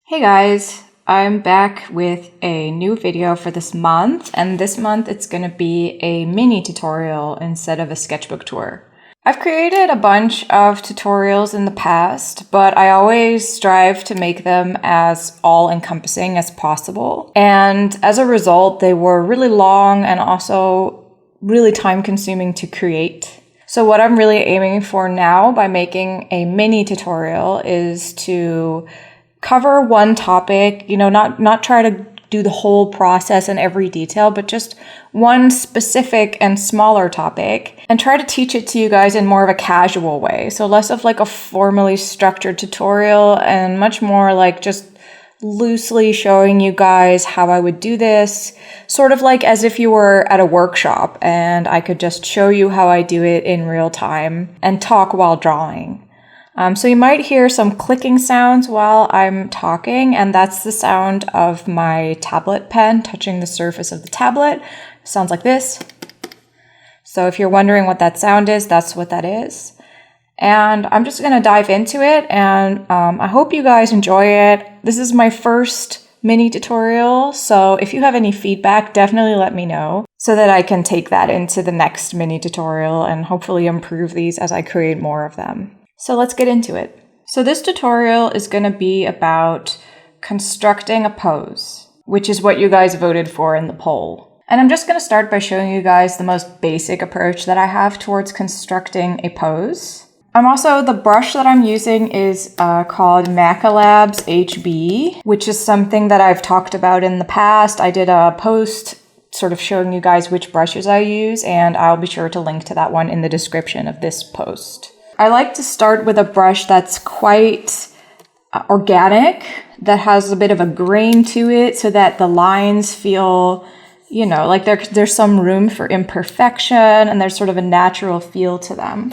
Hey guys, I'm back with a new video for this month, and this month it's going to be a mini tutorial instead of a sketchbook tour. I've created a bunch of tutorials in the past, but I always strive to make them as all-encompassing as possible. And as a result, they were really long and also really time-consuming to create. So what I'm really aiming for now by making a mini tutorial is to cover one topic, not try to do the whole process in every detail, but just one specific and smaller topic and try to teach it to you guys in more of a casual way. So less of like a formally structured tutorial and much more like just loosely showing you guys how I would do this, sort of like as if you were at a workshop and I could just show you how I do it in real time and talk while drawing. So you might hear some clicking sounds while I'm talking, and that's the sound of my tablet pen touching the surface of the tablet. It sounds like this. So if you're wondering what that sound is, that's what that is. And I'm just going to dive into it, and I hope you guys enjoy it. This is my first mini tutorial, so if you have any feedback, definitely let me know so that I can take that into the next mini tutorial and hopefully improve these as I create more of them. So let's get into it. So this tutorial is going to be about constructing a pose, which is what you guys voted for in the poll. And I'm just going to start by showing you guys the most basic approach that I have towards constructing a pose. The brush that I'm using is called Macalabs HB, which is something that I've talked about in the past. I did a post sort of showing you guys which brushes I use, and I'll be sure to link to that one in the description of this post. I like to start with a brush that's quite organic, that has a bit of a grain to it so that the lines feel, like there's some room for imperfection and there's sort of a natural feel to them.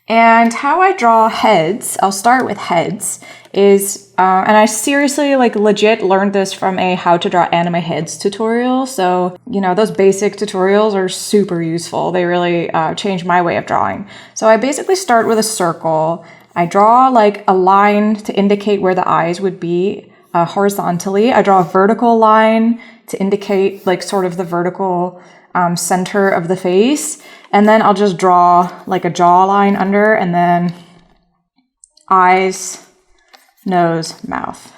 And how I draw heads, I'll start with heads, is, and I seriously, legit learned this from a how to draw anime heads tutorial. So, those basic tutorials are super useful. They really changed my way of drawing. So I basically start with a circle. I draw a line to indicate where the eyes would be horizontally. I draw a vertical line to indicate sort of the vertical center of the face. And then I'll just draw a jawline under, and then eyes, nose, mouth.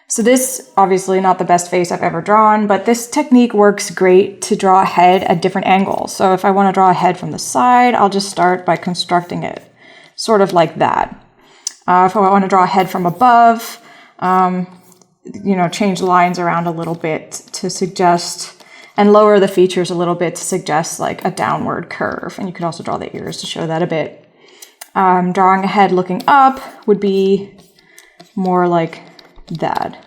So this, obviously not the best face I've ever drawn, but this technique works great to draw a head at different angles. So if I want to draw a head from the side, I'll just start by constructing it, sort of like that. If I want to draw a head from above, change the lines around a little bit to suggest, and lower the features a little bit to suggest a downward curve. And you could also draw the ears to show that a bit. Drawing a head looking up would be more like that.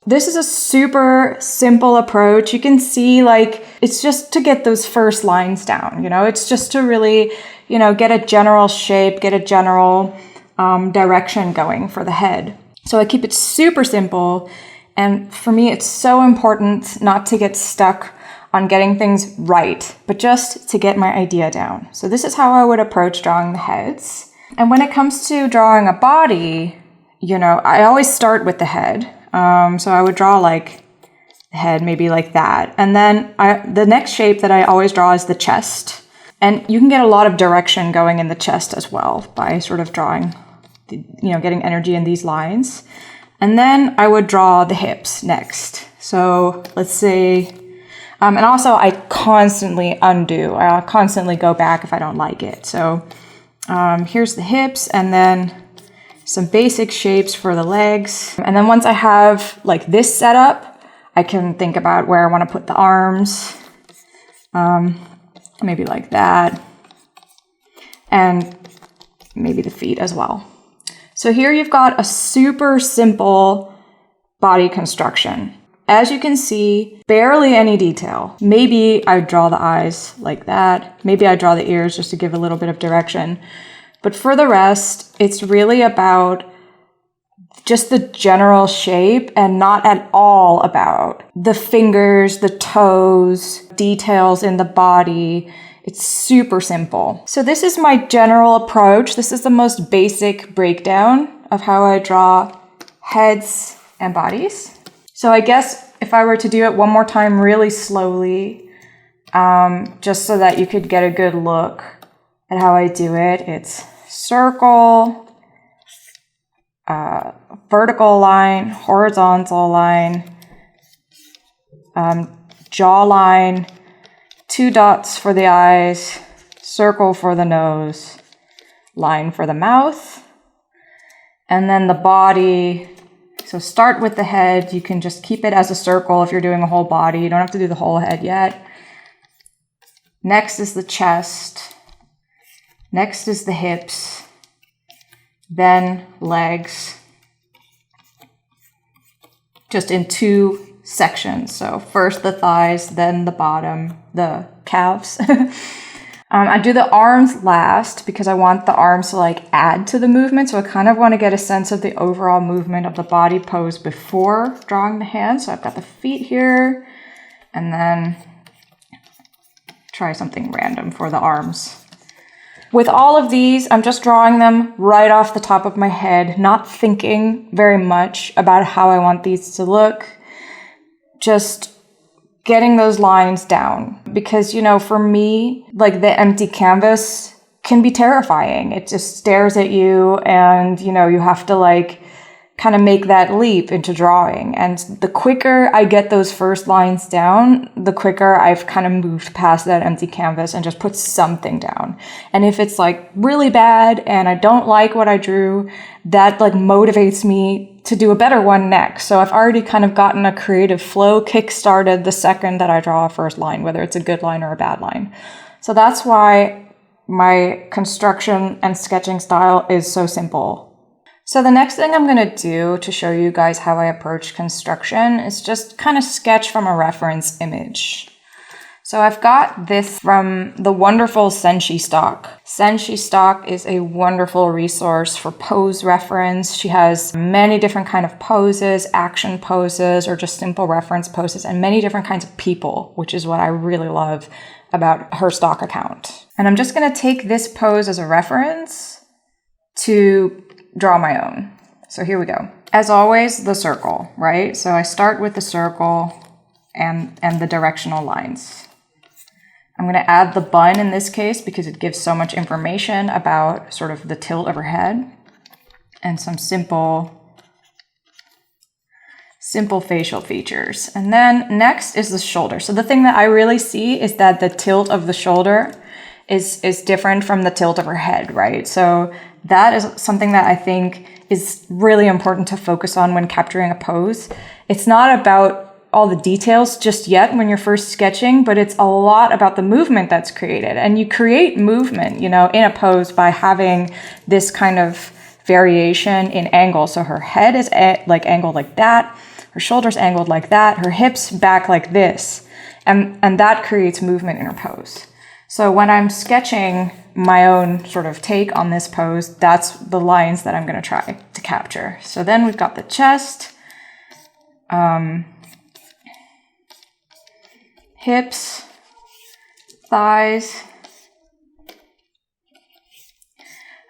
This is a super simple approach. You can see it's just to get those first lines down, it's just to really, get a general shape, get a general direction going for the head. So I keep it super simple. And for me, it's so important not to get stuck on getting things right, but just to get my idea down. So this is how I would approach drawing the heads. And when it comes to drawing a body, I always start with the head. So I would draw the head maybe like that. And then the next shape that I always draw is the chest. And you can get a lot of direction going in the chest as well by sort of drawing, getting energy in these lines. And then I would draw the hips next. So let's say, and also I constantly undo. I'll constantly go back if I don't like it. So here's the hips, and then some basic shapes for the legs. And then once I have this set up, I can think about where I want to put the arms, maybe like that, and maybe the feet as well. So here you've got a super simple body construction. As you can see, barely any detail. Maybe I draw the eyes like that. Maybe I draw the ears just to give a little bit of direction. But for the rest, it's really about just the general shape and not at all about the fingers, the toes, details in the body. It's super simple. So this is my general approach. This is the most basic breakdown. of how I draw heads and bodies. So I guess if I were to do it one more time really slowly, just so that you could get a good look at how I do it, it's circle, vertical line, horizontal line, jawline, 2 dots for the eyes, circle for the nose, line for the mouth, and then the body. So start with the head. You can just keep it as a circle if you're doing a whole body. You don't have to do the whole head yet. Next is the chest. Next is the hips. Then legs. Just in 2 sections. So first the thighs, then the bottom, the calves. I do the arms last because I want the arms to like add to the movement. So I kind of want to get a sense of the overall movement of the body pose before drawing the hands. So I've got the feet here, and then try something random for the arms. With all of these, I'm just drawing them right off the top of my head, not thinking very much about how I want these to look. Just getting those lines down, because, you know, for me, like the empty canvas can be terrifying. It just stares at you, and, you know, you have to like kind of make that leap into drawing. And the quicker I get those first lines down, the quicker I've kind of moved past that empty canvas and just put something down. And if it's like really bad and I don't like what I drew, that like motivates me to do a better one next. So I've already kind of gotten a creative flow kick-started the second that I draw a first line, whether it's a good line or a bad line. So that's why my construction and sketching style is so simple. So the next thing I'm going to do to show you guys how I approach construction is just kind of sketch from a reference image. So I've got this from the wonderful Senshi Stock. Senshi Stock is a wonderful resource for pose reference. She has many different kind of poses, action poses, or just simple reference poses, and many different kinds of people, which is what I really love about her stock account. And I'm just going to take this pose as a reference to draw my own. So here we go. As always, the circle, right? So I start with the circle and the directional lines. I'm going to add the bun in this case because it gives so much information about sort of the tilt of her head, and some simple facial features. And then next is the shoulder. So the thing that I really see is that the tilt of the shoulder is different from the tilt of her head, right? So that is something that I think is really important to focus on when capturing a pose. It's not about all the details just yet when you're first sketching, but it's a lot about the movement that's created. And you create movement, you know, in a pose by having this kind of variation in angle. So her head is like angled like that, her shoulders angled like that, her hips back like this, and that creates movement in her pose. So when I'm sketching my own sort of take on this pose, that's the lines that I'm going to try to capture. So then we've got the chest, hips, thighs.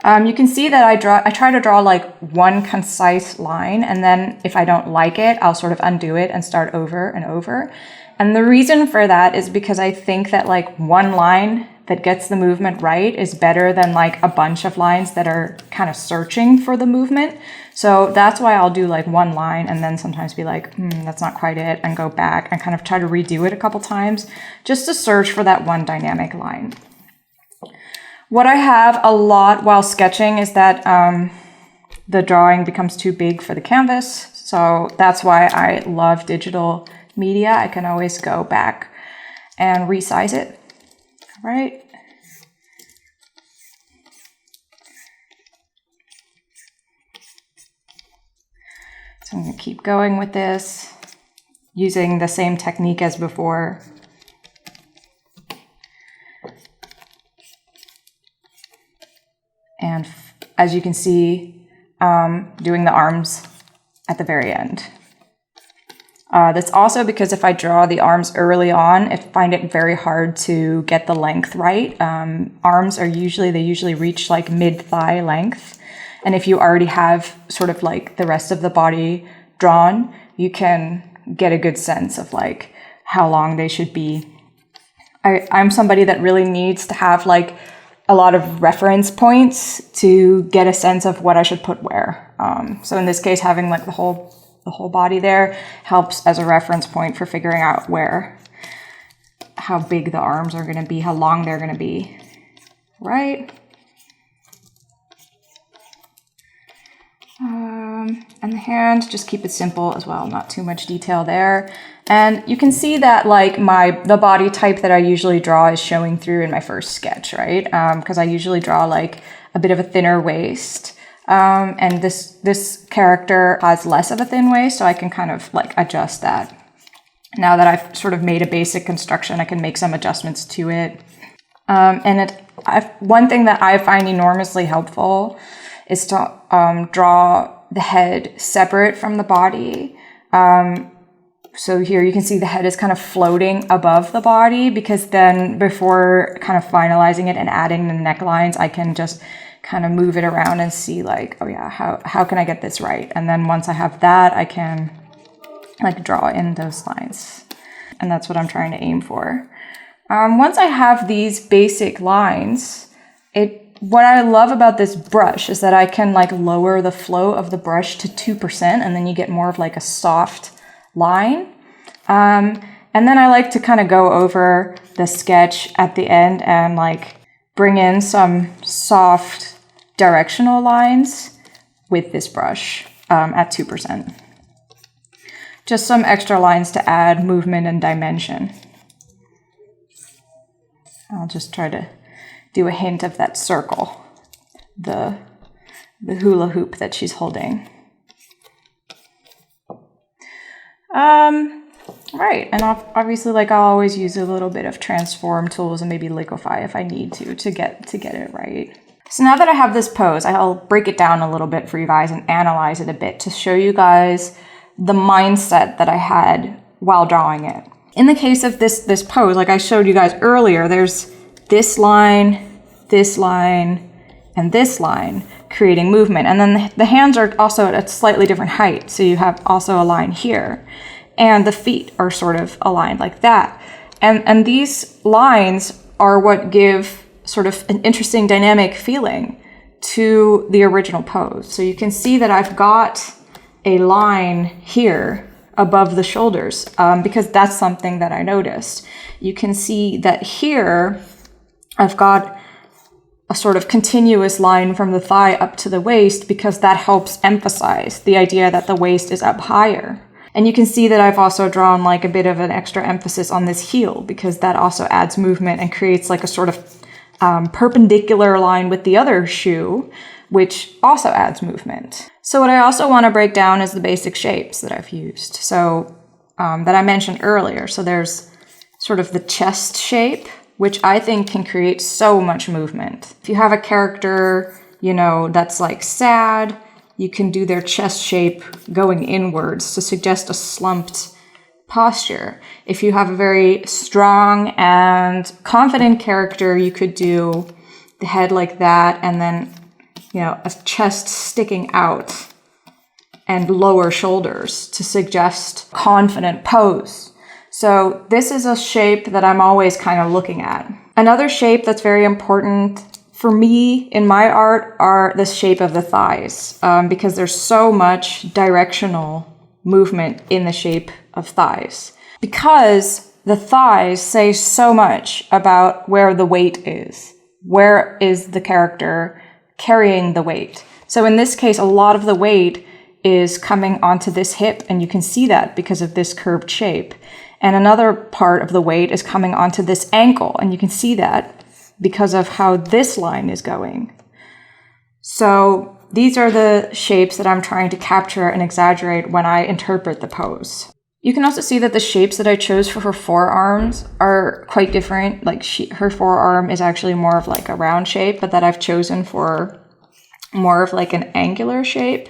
You can see that I try to draw like one concise line, and then if I don't like it, I'll sort of undo it and start over and over. And the reason for that is because I think that like one line that gets the movement right is better than like a bunch of lines that are kind of searching for the movement. So that's why I'll do like one line and then sometimes be like, that's not quite it, and go back and kind of try to redo it a couple times just to search for that one dynamic line. What I have a lot while sketching is that the drawing becomes too big for the canvas. So that's why I love digital media. I can always go back and resize it. Right? So I'm going to keep going with this, using the same technique as before. And as you can see, doing the arms at the very end. That's also because if I draw the arms early on, I find it very hard to get the length right. Arms are usually reach like mid-thigh length. And if you already have sort of like the rest of the body drawn, you can get a good sense of like how long they should be. I'm somebody that really needs to have like a lot of reference points to get a sense of what I should put where. So in this case, having like the whole body there helps as a reference point for figuring out how big the arms are going to be, how long they're going to be, right? And the hand, just keep it simple as well, not too much detail there. And you can see that like the body type that I usually draw is showing through in my first sketch, right? Because I usually draw like a bit of a thinner waist. And this character has less of a thin waist, so I can kind of like adjust that. Now that I've sort of made a basic construction, I can make some adjustments to it. One thing that I find enormously helpful is to draw the head separate from the body. So here you can see the head is kind of floating above the body, because then before kind of finalizing it and adding the necklines, I can just kind of move it around and see like, oh yeah, how can I get this right? And then once I have that, I can like draw in those lines. And that's what I'm trying to aim for. Once I have these basic lines, what I love about this brush is that I can like lower the flow of the brush to 2%, and then you get more of like a soft line. And then I like to kind of go over the sketch at the end and like bring in some soft directional lines with this brush at 2%. Just some extra lines to add movement and dimension. I'll just try to do a hint of that circle, the hula hoop that she's holding. Right, and obviously like I'll always use a little bit of transform tools and maybe liquefy if I need to get it right. So now that I have this pose, I'll break it down a little bit for you guys and analyze it a bit to show you guys the mindset that I had while drawing it. In the case of this pose, like I showed you guys earlier, there's this line, and this line creating movement. And then the hands are also at a slightly different height. So you have also a line here. And the feet are sort of aligned like that. And these lines are what give sort of an interesting dynamic feeling to the original pose. So you can see that I've got a line here above the shoulders because that's something that I noticed. You can see that here I've got a sort of continuous line from the thigh up to the waist because that helps emphasize the idea that the waist is up higher. And you can see that I've also drawn like a bit of an extra emphasis on this heel because that also adds movement and creates like a sort of perpendicular line with the other shoe, which also adds movement. So what I also want to break down is the basic shapes that I've used. So that I mentioned earlier. So there's sort of the chest shape, which I think can create so much movement. If you have a character, that's like sad, you can do their chest shape going inwards to suggest a slumped posture. If you have a very strong and confident character, you could do the head like that and then, a chest sticking out and lower shoulders to suggest confident pose. So this is a shape that I'm always kind of looking at. Another shape that's very important for me in my art are the shape of the thighs because there's so much directional movement in the shape of thighs. Because the thighs say so much about where the weight is. Where is the character carrying the weight? So in this case, a lot of the weight is coming onto this hip, and you can see that because of this curved shape. And another part of the weight is coming onto this ankle, and you can see that because of how this line is going. So these are the shapes that I'm trying to capture and exaggerate when I interpret the pose. You can also see that the shapes that I chose for her forearms are quite different. Like her forearm is actually more of like a round shape, but that I've chosen for more of like an angular shape.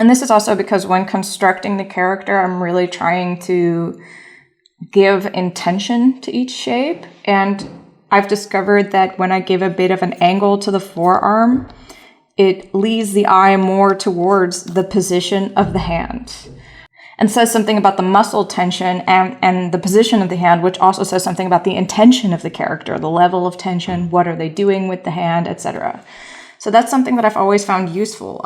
And this is also because when constructing the character, I'm really trying to give intention to each shape. And I've discovered that when I give a bit of an angle to the forearm, it leads the eye more towards the position of the hand and says something about the muscle tension and the position of the hand, which also says something about the intention of the character, the level of tension, what are they doing with the hand, etc. So that's something that I've always found useful.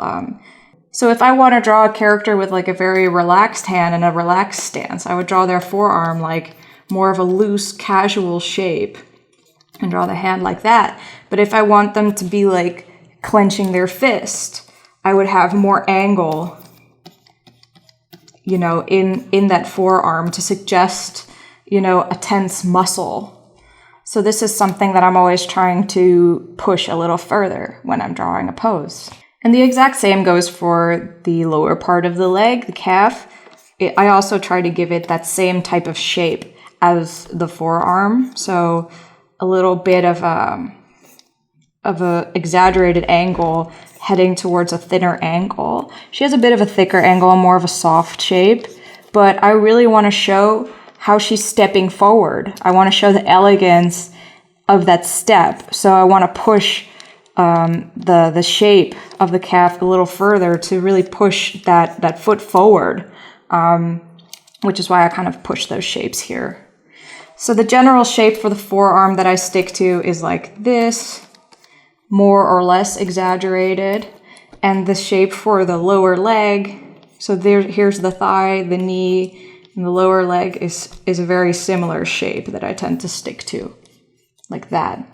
So if I want to draw a character with like a very relaxed hand and a relaxed stance, I would draw their forearm like more of a loose, casual shape and draw the hand like that. But if I want them to be like clenching their fist, I would have more angle, you know, in that forearm to suggest, you know, a tense muscle. So this is something that I'm always trying to push a little further when I'm drawing a pose. And the exact same goes for the lower part of the leg, the calf. I also try to give it that same type of shape as the forearm. So a little bit of a exaggerated angle heading towards a thinner angle. She has a bit of a thicker angle and more of a soft shape, but I really want to show how she's stepping forward. I want to show the elegance of that step. So I want to push the shape of the calf a little further to really push that foot forward, which is why I kind of push those shapes here. So the general shape for the forearm that I stick to is like this, more or less exaggerated. And the shape for the lower leg, so here's the thigh, the knee, and the lower leg is a very similar shape that I tend to stick to, like that.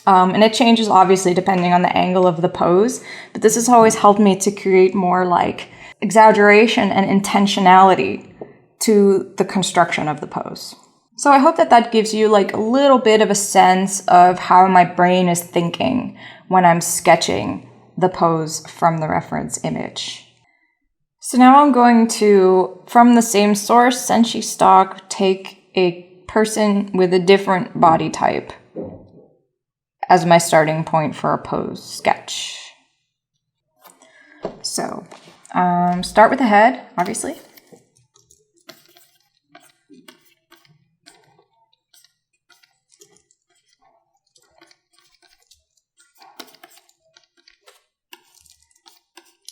And it changes obviously depending on the angle of the pose, but this has always helped me to create more like exaggeration and intentionality to the construction of the pose. So I hope that that gives you like a little bit of a sense of how my brain is thinking when I'm sketching the pose from the reference image. So now I'm going to, from the same source, Senshi stock, take a person with a different body type as my starting point for a pose sketch. So start with the head, obviously.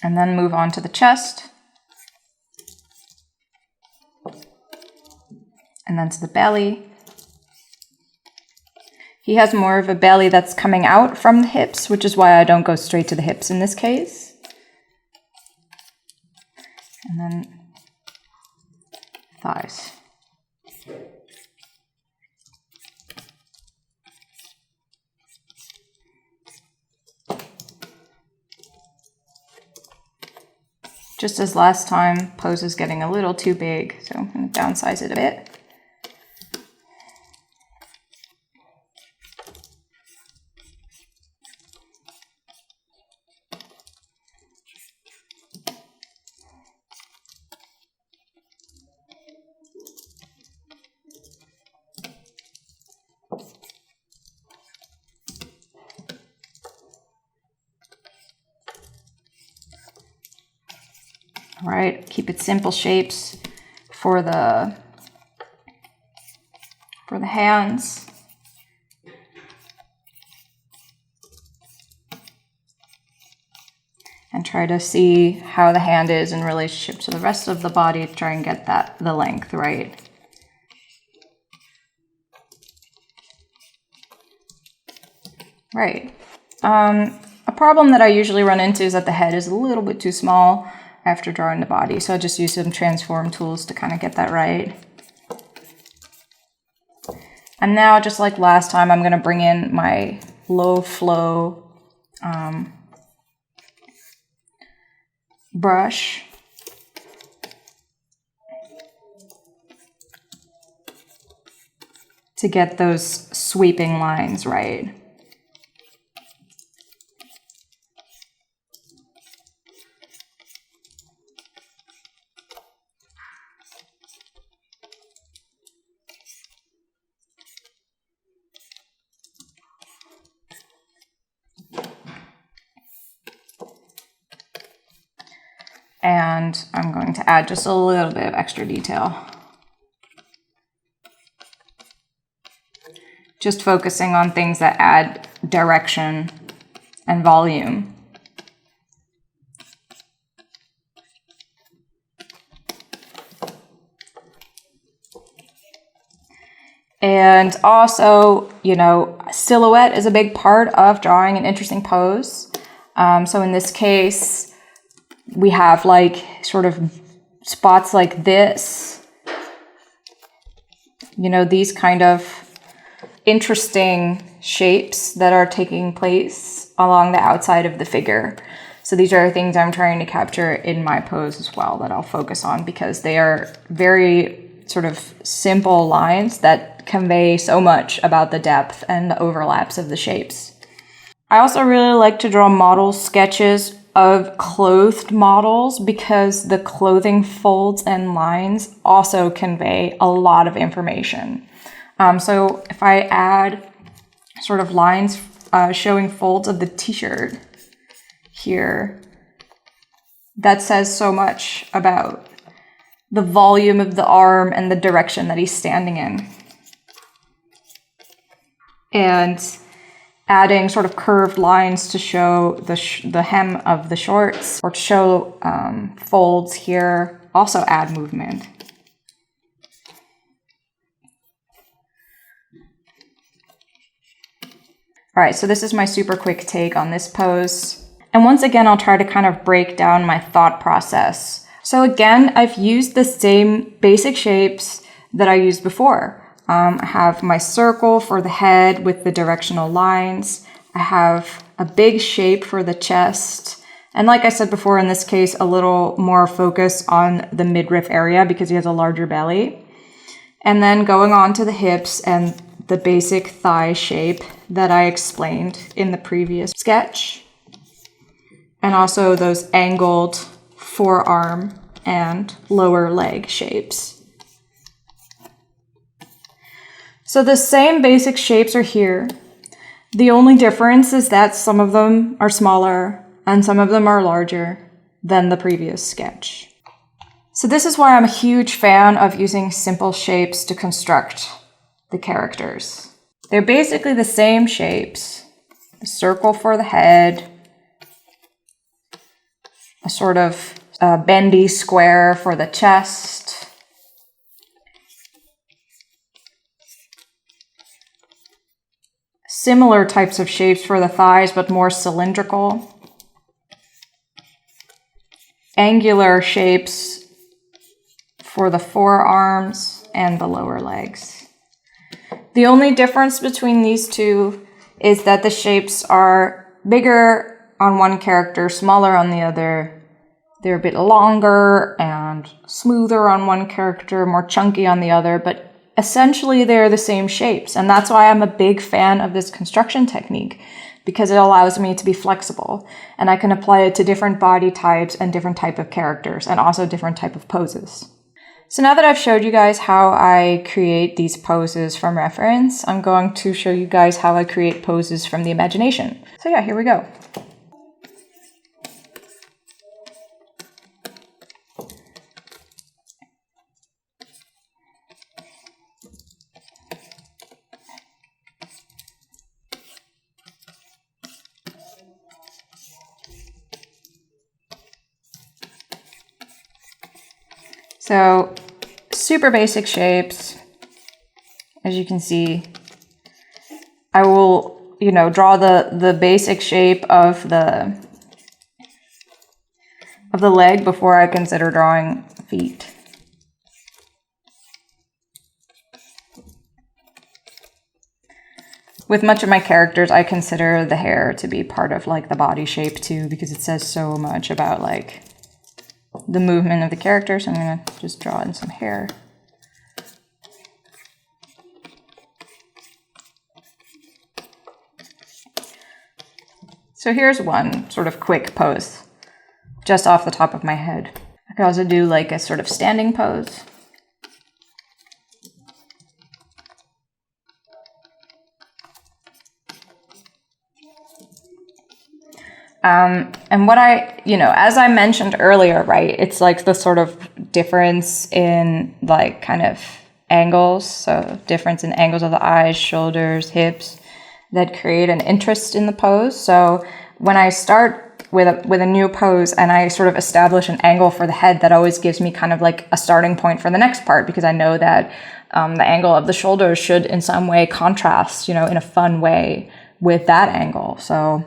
And then move on to the chest. And then to the belly. He has more of a belly that's coming out from the hips, which is why I don't go straight to the hips in this case. And then thighs. Just as last time, pose is getting a little too big, so I'm going to downsize it a bit. All right, keep it simple shapes for the hands. And try to see how the hand is in relationship to the rest of the body to try and get the length right. Right. A problem that I usually run into is that the head is a little bit too small after drawing the body, so I just use some transform tools to kind of get that right. And now, just like last time, I'm going to bring in my low flow brush. To get those sweeping lines right. And I'm going to add just a little bit of extra detail. Just focusing on things that add direction and volume And also, you know, silhouette is a big part of drawing an interesting pose. So in this case, we have like sort of spots like this, you know, these kind of interesting shapes that are taking place along the outside of the figure. So these are things I'm trying to capture in my pose as well that I'll focus on because they are very sort of simple lines that convey so much about the depth and the overlaps of the shapes. I also really like to draw model sketches of clothed models because the clothing folds and lines also convey a lot of information. So if I add sort of lines showing folds of the t-shirt here, that says so much about the volume of the arm and the direction that he's standing in. And adding sort of curved lines to show the hem of the shorts or to show folds here also add movement. All right, so this is my super quick take on this pose. And once again, I'll try to kind of break down my thought process. So again, I've used the same basic shapes that I used before. I have my circle for the head with the directional lines. I have a big shape for the chest. And like I said before, in this case, a little more focus on the midriff area because he has a larger belly. And then going on to the hips and the basic thigh shape that I explained in the previous sketch. And also those angled forearm and lower leg shapes. So the same basic shapes are here. The only difference is that some of them are smaller and some of them are larger than the previous sketch. So this is why I'm a huge fan of using simple shapes to construct the characters. They're basically the same shapes. The circle for the head, a sort of bendy square for the chest, similar types of shapes for the thighs, but more cylindrical, angular shapes for the forearms and the lower legs. The only difference between these two is that the shapes are bigger on one character, smaller on the other. They're a bit longer and smoother on one character, more chunky on the other, but essentially they're the same shapes. And that's why I'm a big fan of this construction technique, because it allows me to be flexible and I can apply it to different body types and different type of characters and also different type of poses. So now that I've showed you guys how I create these poses from reference, I'm going to show you guys how I create poses from the imagination. So yeah, here we go. So super basic shapes. As you can see, I will, draw the basic shape of the leg before I consider drawing feet. With much of my characters, I consider the hair to be part of like the body shape too, because it says so much about like the movement of the character. So I'm going to just draw in some hair. So here's one sort of quick pose, just off the top of my head. I could also do like a sort of standing pose. And what as I mentioned earlier, right, it's like the sort of difference in like kind of angles. So difference in angles of the eyes, shoulders, hips that create an interest in the pose. So when I start with a new pose and I sort of establish an angle for the head, that always gives me kind of like a starting point for the next part, because I know that the angle of the shoulders should in some way contrast, in a fun way with that angle. So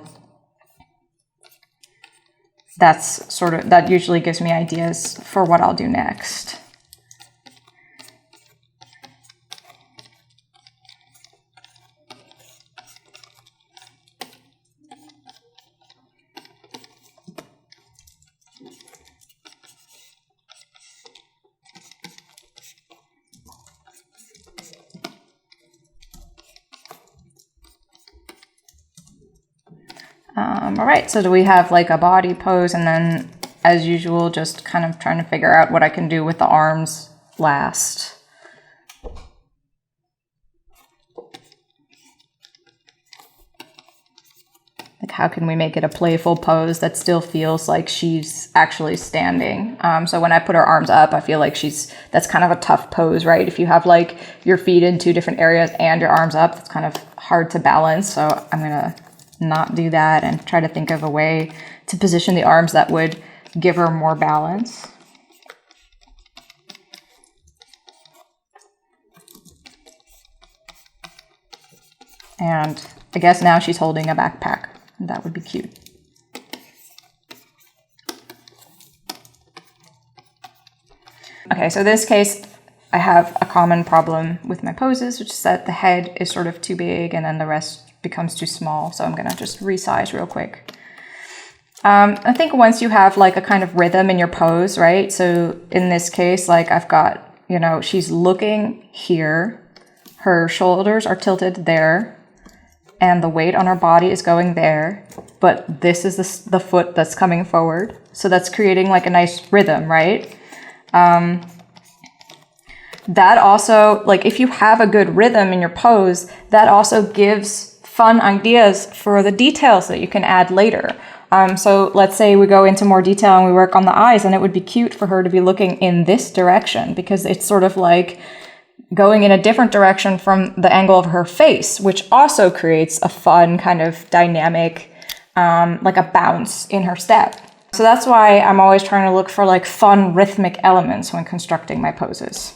that usually gives me ideas for what I'll do next. All right, so do we have like a body pose, and then as usual, just kind of trying to figure out what I can do with the arms last. Like, how can we make it a playful pose that still feels like she's actually standing? So when I put her arms up, I feel like that's kind of a tough pose, right? If you have like your feet in two different areas and your arms up, it's kind of hard to balance. So I'm gonna not do that and try to think of a way to position the arms that would give her more balance. And I guess now she's holding a backpack. That would be cute. Okay, so in this case, I have a common problem with my poses, which is that the head is sort of too big and then the rest becomes too small. So I'm gonna just resize real quick. I think once you have like a kind of rhythm in your pose, right? So in this case, like I've got, she's looking here, her shoulders are tilted there, and the weight on her body is going there, but this is the foot that's coming forward. So that's creating like a nice rhythm, right? That also, like if you have a good rhythm in your pose, that also gives fun ideas for the details that you can add later. So let's say we go into more detail and we work on the eyes, and it would be cute for her to be looking in this direction because it's sort of like going in a different direction from the angle of her face, which also creates a fun kind of dynamic, like a bounce in her step. So that's why I'm always trying to look for like fun rhythmic elements when constructing my poses.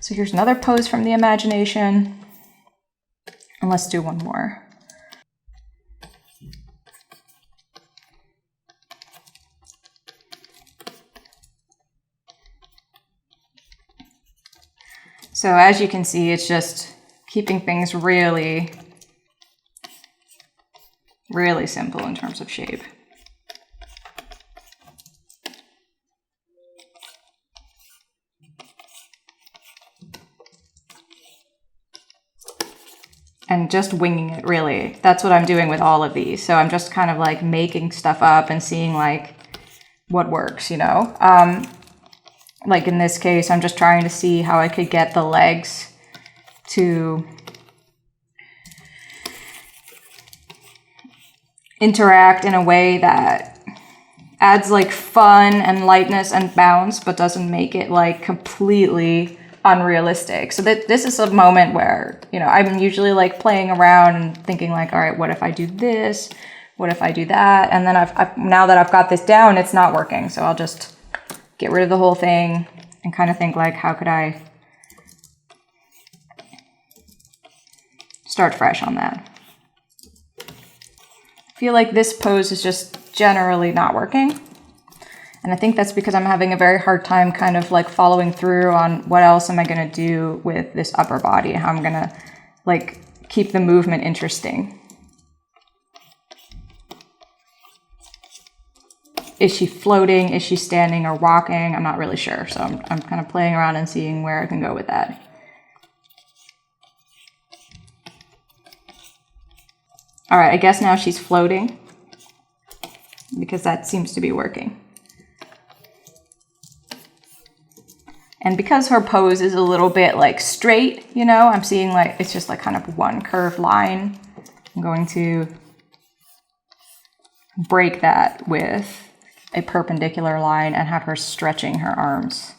So here's another pose from the imagination. And let's do one more. So as you can see, it's just keeping things really, really simple in terms of shape. And just winging it, really. That's what I'm doing with all of these. So I'm just kind of like making stuff up and seeing like what works, Like in this case, I'm just trying to see how I could get the legs to interact in a way that adds like fun and lightness and bounce, but doesn't make it like completely unrealistic. So this is a moment where, I'm usually like playing around and thinking like, all right, what if I do this? What if I do that? And then now that I've got this down, it's not working. So I'll just get rid of the whole thing and kind of think like, how could I start fresh on that? I feel like this pose is just generally not working. And I think that's because I'm having a very hard time kind of like following through on what else am I going to do with this upper body, how I'm going to like keep the movement interesting. Is she floating? Is she standing or walking? I'm not really sure. So I'm kind of playing around and seeing where I can go with that. All right, I guess now she's floating because that seems to be working. And because her pose is a little bit like straight, I'm seeing like, it's just like kind of one curved line. I'm going to break that with a perpendicular line and have her stretching her arms.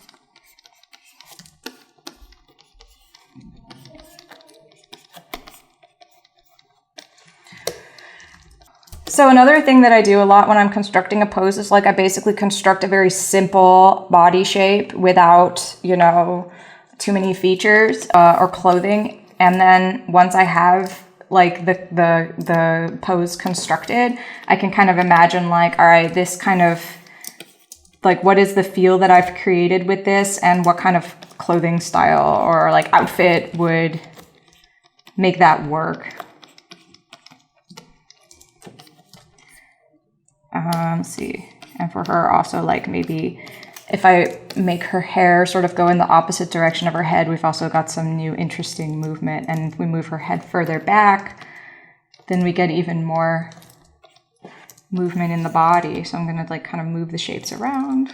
So another thing that I do a lot when I'm constructing a pose is like I basically construct a very simple body shape without, too many features or clothing. And then once I have like the pose constructed, I can kind of imagine like, all right, this kind of like, what is the feel that I've created with this, and what kind of clothing style or like outfit would make that work. Let's see. And for her also, like maybe if I make her hair sort of go in the opposite direction of her head, we've also got some new interesting movement. And if we move her head further back, then we get even more movement in the body. So I'm going to like kind of move the shapes around.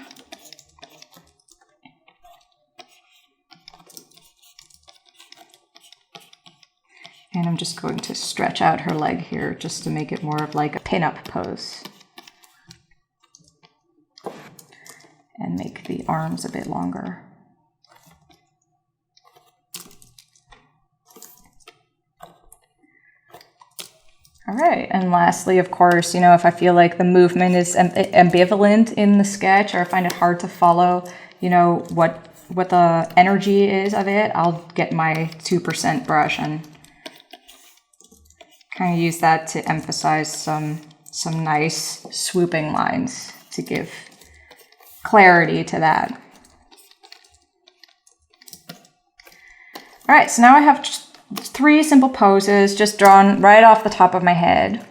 And I'm just going to stretch out her leg here just to make it more of like a pin-up pose. And make the arms a bit longer. All right, and lastly, of course, you know, if I feel like the movement is ambivalent in the sketch, or I find it hard to follow, you know, what the energy is of it, I'll get my 2% brush and kind of use that to emphasize some nice swooping lines to give clarity to that. All right, so now I have just 3 simple poses just drawn right off the top of my head,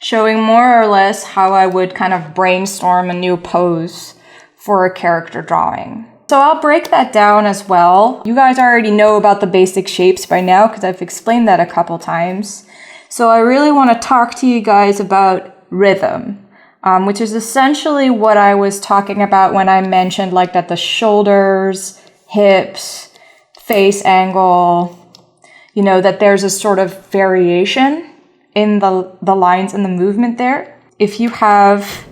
showing more or less how I would kind of brainstorm a new pose for a character drawing. So I'll break that down as well. You guys already know about the basic shapes by now because I've explained that a couple times. So I really want to talk to you guys about rhythm. Which is essentially what I was talking about when I mentioned like that the shoulders, hips, face angle, you know, that there's a sort of variation in the lines and the movement there. If you have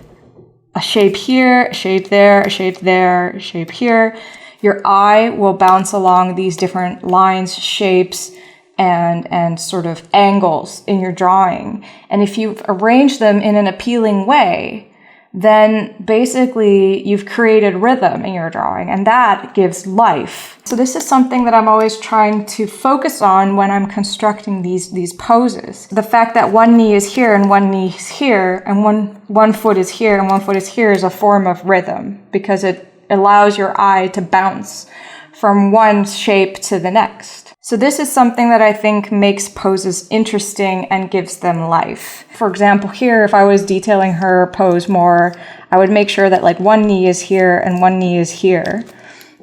a shape here, a shape there, a shape there, a shape here, your eye will bounce along these different lines, shapes, and sort of angles in your drawing. And if you've arranged them in an appealing way, then basically you've created rhythm in your drawing, and that gives life. So this is something that I'm always trying to focus on when I'm constructing these poses. The fact that one knee is here and one knee is here, and one foot is here and one foot is here is a form of rhythm, because it allows your eye to bounce from one shape to the next. So this is something that I think makes poses interesting and gives them life. For example, here, if I was detailing her pose more, I would make sure that like one knee is here and one knee is here.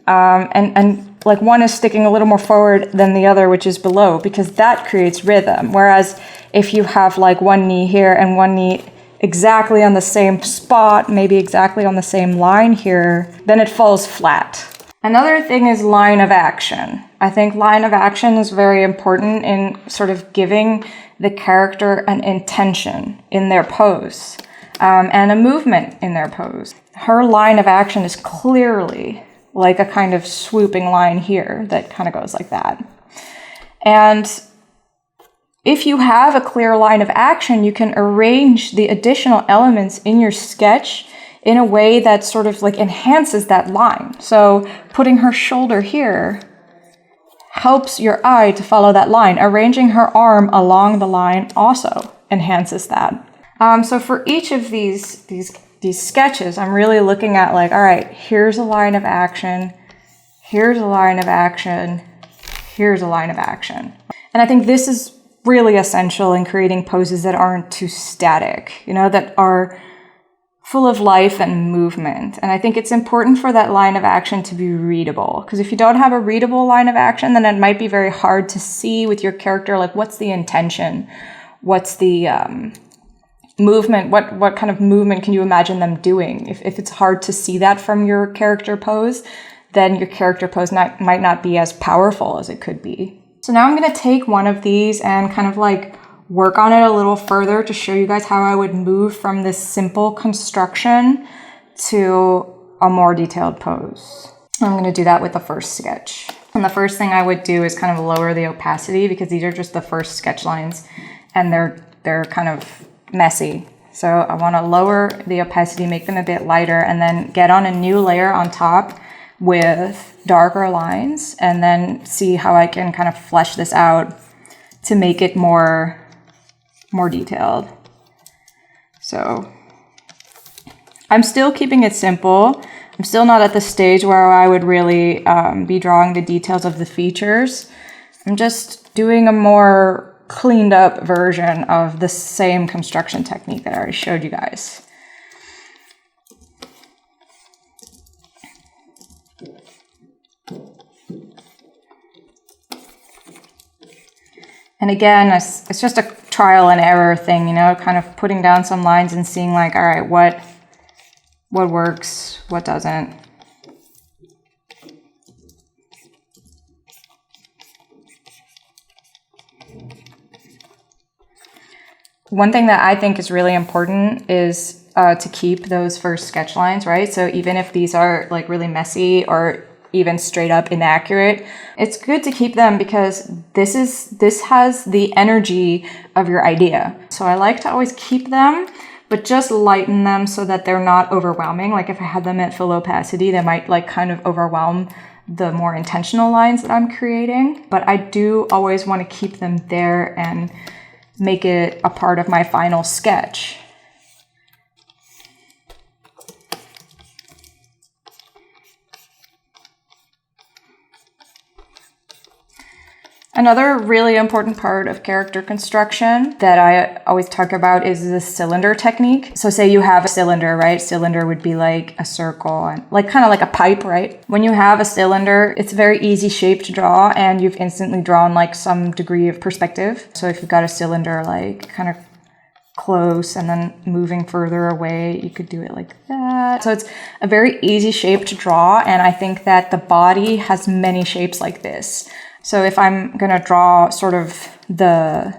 And like one is sticking a little more forward than the other, which is below, because that creates rhythm. Whereas if you have like one knee here and one knee exactly on the same spot, maybe exactly on the same line here, then it falls flat. Another thing is line of action. I think line of action is very important in sort of giving the character an intention in their pose and a movement in their pose. Her line of action is clearly like a kind of swooping line here that kind of goes like that. And if you have a clear line of action, you can arrange the additional elements in your sketch in a way that sort of like enhances that line. So putting her shoulder here helps your eye to follow that line. Arranging her arm along the line also enhances that. So for each of these sketches, I'm really looking at like, all right, here's a line of action, here's a line of action, here's a line of action. And I think this is really essential in creating poses that aren't too static, you know, that are full of life and movement. And I think it's important for that line of action to be readable, because if you don't have a readable line of action, then it might be very hard to see with your character, like what's the intention, what's the movement, what kind of movement can you imagine them doing? If it's hard to see that from your character pose, then your character pose might not be as powerful as it could be. So now I'm going to take one of these and kind of like work on it a little further to show you guys how I would move from this simple construction to a more detailed pose. I'm going to do that with the first sketch. And the first thing I would do is kind of lower the opacity, because these are just the first sketch lines and they're kind of messy. So I want to lower the opacity, make them a bit lighter, and then get on a new layer on top with darker lines and then see how I can kind of flesh this out to make it more detailed. So I'm still keeping it simple. I'm still not at the stage where I would really be drawing the details of the features. I'm just doing a more cleaned up version of the same construction technique that I already showed you guys. And again, it's just a trial and error thing, you know, kind of putting down some lines and seeing like, all right, what works, what doesn't. One thing that I think is really important is to keep those first sketch lines, right? So even if these are like really messy or even straight up inaccurate, it's good to keep them because this has the energy of your idea. So I like to always keep them, but just lighten them so that they're not overwhelming. Like if I had them at full opacity, they might like kind of overwhelm the more intentional lines that I'm creating. But I do always want to keep them there and make it a part of my final sketch. Another really important part of character construction that I always talk about is the cylinder technique. So say you have a cylinder, right? Cylinder would be like a circle and like kind of like a pipe, right? When you have a cylinder, it's a very easy shape to draw and you've instantly drawn like some degree of perspective. So if you've got a cylinder like kind of close and then moving further away, you could do it like that. So it's a very easy shape to draw, and I think that the body has many shapes like this. So if I'm going to draw sort of the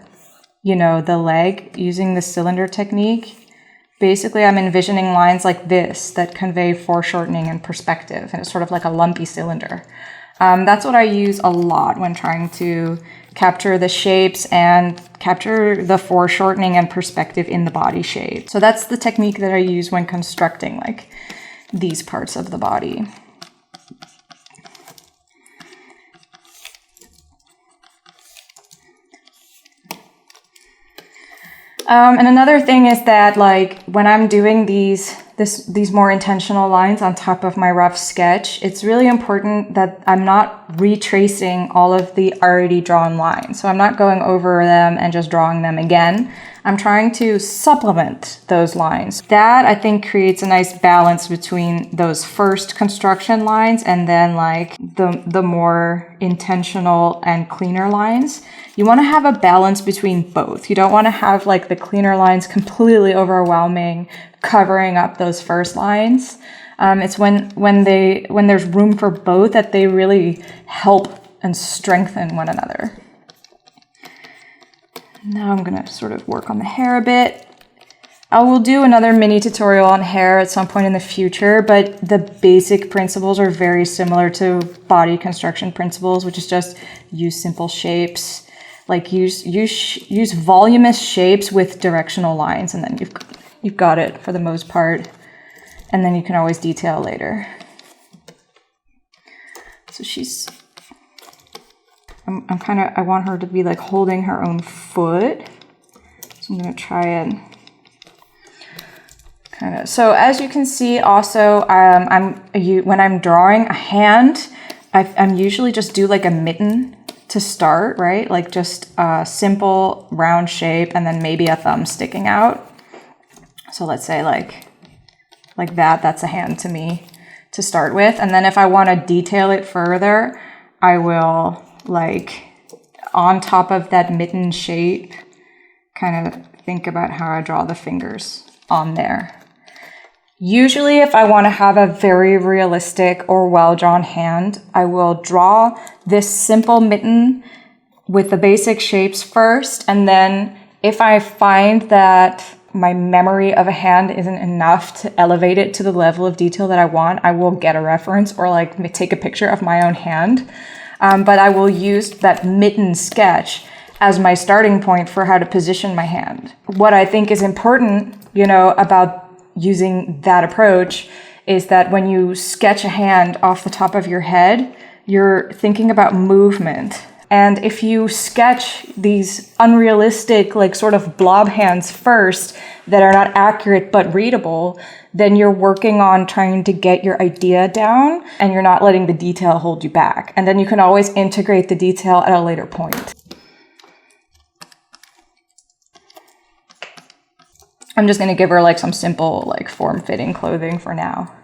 leg using the cylinder technique, basically I'm envisioning lines like this that convey foreshortening and perspective, and it's sort of like a lumpy cylinder. That's what I use a lot when trying to capture the shapes and capture the foreshortening and perspective in the body shape. So that's the technique that I use when constructing like these parts of the body. And another thing is that like when I'm doing these more intentional lines on top of my rough sketch, it's really important that I'm not retracing all of the already drawn lines. So I'm not going over them and just drawing them again. I'm trying to supplement those lines. That I think creates a nice balance between those first construction lines and then like the more intentional and cleaner lines. You want to have a balance between both. You don't want to have like the cleaner lines completely overwhelming, covering up those first lines. It's when there's room for both that they really help and strengthen one another. Now I'm going to sort of work on the hair a bit. I will do another mini tutorial on hair at some point in the future, but the basic principles are very similar to body construction principles, which is just use simple shapes. Like use voluminous shapes with directional lines, and then you've got it for the most part. And then you can always detail later. So I want her to be like holding her own foot. So I'm gonna try and so as you can see also, when I'm drawing a hand, I'm usually just do like a mitten to start, right? Like just a simple round shape and then maybe a thumb sticking out. So let's say like that's a hand to me to start with. And then if I want to detail it further, I will like on top of that mitten shape, kind of think about how I draw the fingers on there. Usually if I want to have a very realistic or well-drawn hand, I will draw this simple mitten with the basic shapes first, and then if I find that my memory of a hand isn't enough to elevate it to the level of detail that I want, I will get a reference or like take a picture of my own hand. But I will use that mitten sketch as my starting point for how to position my hand. What I think is important, about using that approach is that when you sketch a hand off the top of your head, you're thinking about movement. And if you sketch these unrealistic, like sort of blob hands first that are not accurate but readable, then you're working on trying to get your idea down and you're not letting the detail hold you back. And then you can always integrate the detail at a later point. I'm just going to give her like some simple, like form-fitting clothing for now.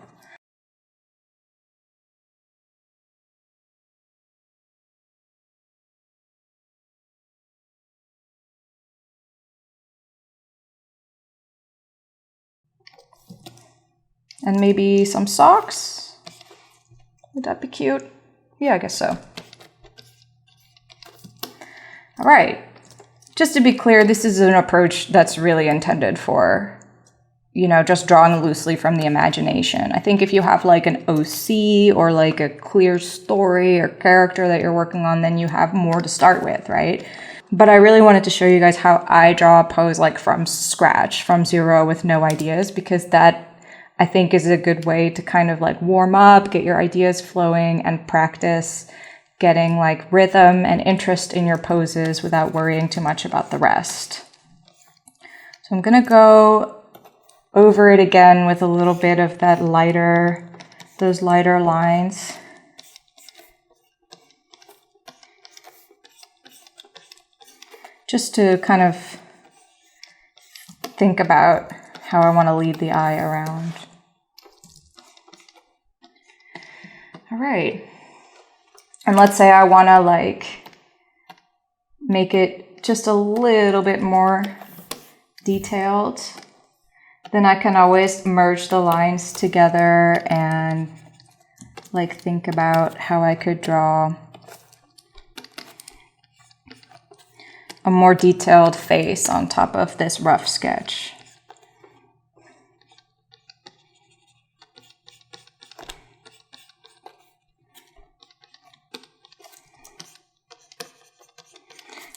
And maybe some socks. Would that be cute? Yeah, I guess so. All right. Just to be clear, this is an approach that's really intended for, you know, just drawing loosely from the imagination. I think if you have like an OC or like a clear story or character that you're working on, then you have more to start with, right? But I really wanted to show you guys how I draw a pose like from scratch, from zero with no ideas, because that I think is a good way to kind of like warm up, get your ideas flowing, and practice getting like rhythm and interest in your poses without worrying too much about the rest. So I'm gonna go over it again with a little bit of that lighter, those lighter lines. Just to kind of think about how I want to lead the eye around. All right. And let's say I want to like make it just a little bit more detailed. Then I can always merge the lines together and like think about how I could draw a more detailed face on top of this rough sketch.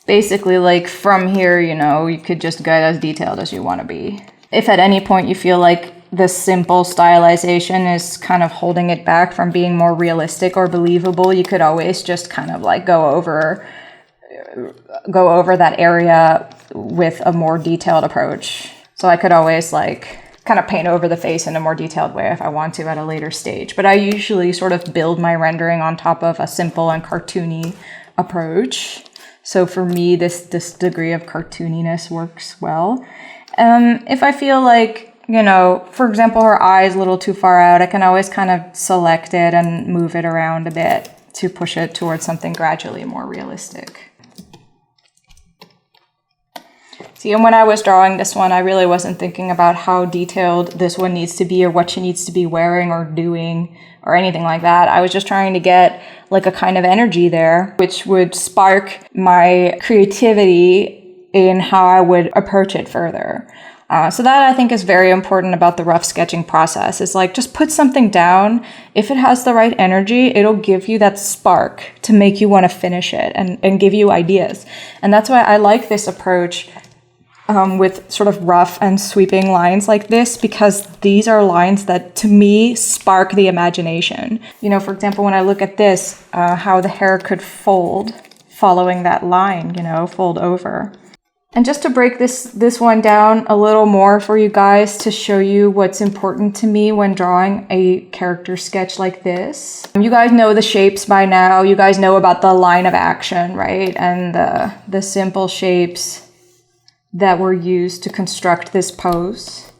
Basically, like from here, you know, you could just get as detailed as you want to be. If at any point you feel like the simple stylization is kind of holding it back from being more realistic or believable, you could always just kind of like go over that area with a more detailed approach. So I could always like kind of paint over the face in a more detailed way if I want to at a later stage. But I usually sort of build my rendering on top of a simple and cartoony approach. So for me, this degree of cartooniness works well. If I feel like, you know, for example, her eye is a little too far out, I can always kind of select it and move it around a bit to push it towards something gradually more realistic. See, and when I was drawing this one, I really wasn't thinking about how detailed this one needs to be or what she needs to be wearing or doing or anything like that. I was just trying to get like a kind of energy there, which would spark my creativity in how I would approach it further. So that I think is very important about the rough sketching process. Is like just put something down. If it has the right energy, it'll give you that spark to make you want to finish it and give you ideas. And that's why I like this approach with sort of rough and sweeping lines like this, because these are lines that to me spark the imagination. You know, for example, when I look at this, how the hair could fold following that line, you know, fold over. And just to break this one down a little more for you guys to show you what's important to me when drawing a character sketch like this. You guys know the shapes by now. You guys know about the line of action, right? And the simple shapes that were used to construct this pose.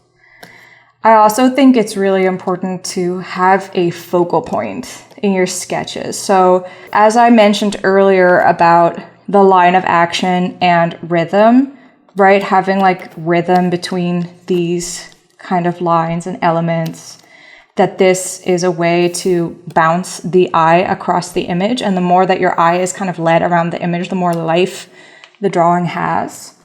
I also think it's really important to have a focal point in your sketches. So as I mentioned earlier about the line of action and rhythm, right? Having like rhythm between these kind of lines and elements, that this is a way to bounce the eye across the image. And the more that your eye is kind of led around the image, the more life the drawing has.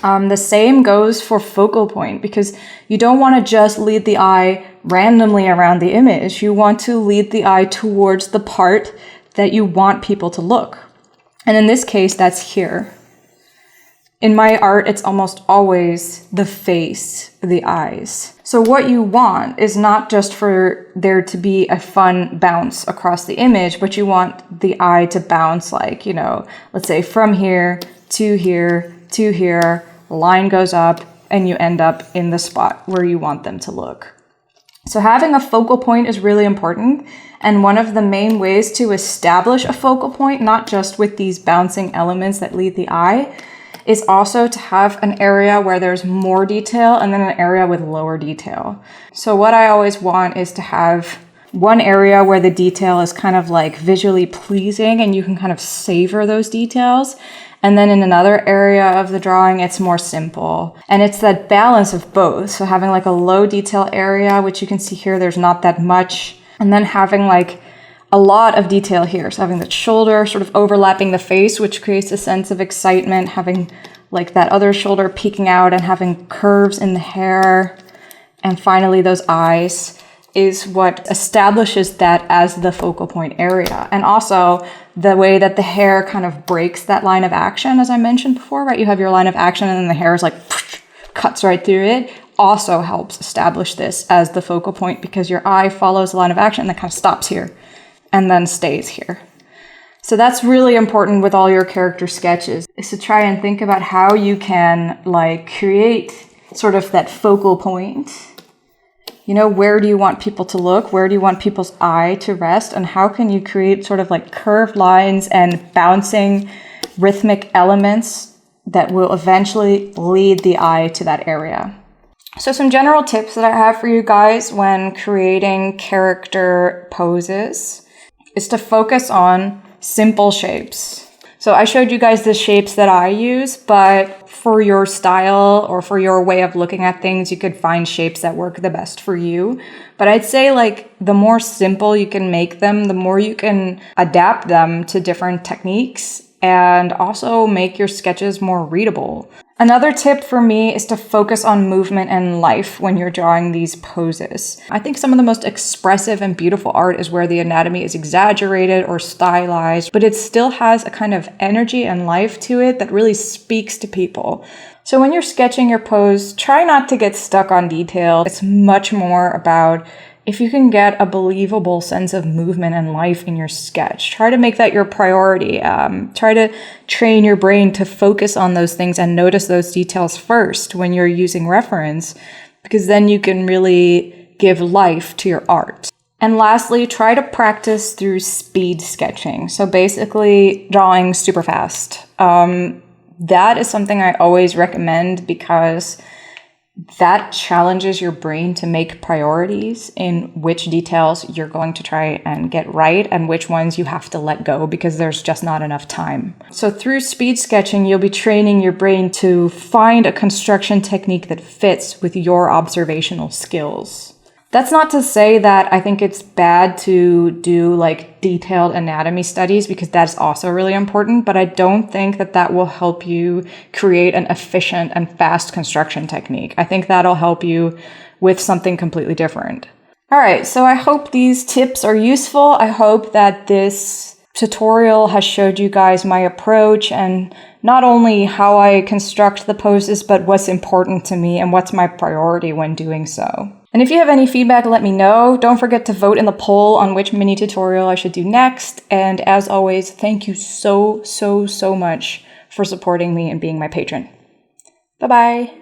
The same goes for focal point, because you don't want to just lead the eye randomly around the image. You want to lead the eye towards the part that you want people to look. And in this case, that's here. In my art, it's almost always the face, the eyes. So what you want is not just for there to be a fun bounce across the image, but you want the eye to bounce like, you know, let's say from here to here to here, the line goes up and you end up in the spot where you want them to look. So having a focal point is really important. And one of the main ways to establish a focal point, not just with these bouncing elements that lead the eye, is also to have an area where there's more detail and then an area with lower detail. So what I always want is to have one area where the detail is kind of like visually pleasing and you can kind of savor those details. And then in another area of the drawing, it's more simple. And it's that balance of both. So having like a low detail area, which you can see here, there's not that much. And then having like a lot of detail here. So having the shoulder sort of overlapping the face, which creates a sense of excitement, having like that other shoulder peeking out and having curves in the hair. And finally, those eyes is what establishes that as the focal point area. And also the way that the hair kind of breaks that line of action, as I mentioned before, right? You have your line of action and then the hair is like cuts right through it. Also helps establish this as the focal point because your eye follows the line of action and then kind of stops here and then stays here. So that's really important with all your character sketches, is to try and think about how you can like create sort of that focal point. You know, where do you want people to look? Where do you want people's eye to rest? And how can you create sort of like curved lines and bouncing rhythmic elements that will eventually lead the eye to that area? So some general tips that I have for you guys when creating character poses is to focus on simple shapes. So I showed you guys the shapes that I use, but for your style or for your way of looking at things, you could find shapes that work the best for you. But I'd say like the more simple you can make them, the more you can adapt them to different techniques and also make your sketches more readable. Another tip for me is to focus on movement and life when you're drawing these poses. I think some of the most expressive and beautiful art is where the anatomy is exaggerated or stylized, but it still has a kind of energy and life to it that really speaks to people. So when you're sketching your pose, try not to get stuck on detail. It's much more about if you can get a believable sense of movement and life in your sketch. Try to make that your priority. Try to train your brain to focus on those things and notice those details first when you're using reference, because then you can really give life to your art. And lastly, try to practice through speed sketching. So basically drawing super fast. That is something I always recommend because that challenges your brain to make priorities in which details you're going to try and get right and which ones you have to let go because there's just not enough time. So through speed sketching, you'll be training your brain to find a construction technique that fits with your observational skills. That's not to say that I think it's bad to do like detailed anatomy studies, because that's also really important, but I don't think that that will help you create an efficient and fast construction technique. I think that'll help you with something completely different. All right, so I hope these tips are useful. I hope that this tutorial has showed you guys my approach and not only how I construct the poses, but what's important to me and what's my priority when doing so. And if you have any feedback, let me know. Don't forget to vote in the poll on which mini tutorial I should do next. And as always, thank you so much for supporting me and being my patron. Bye-bye.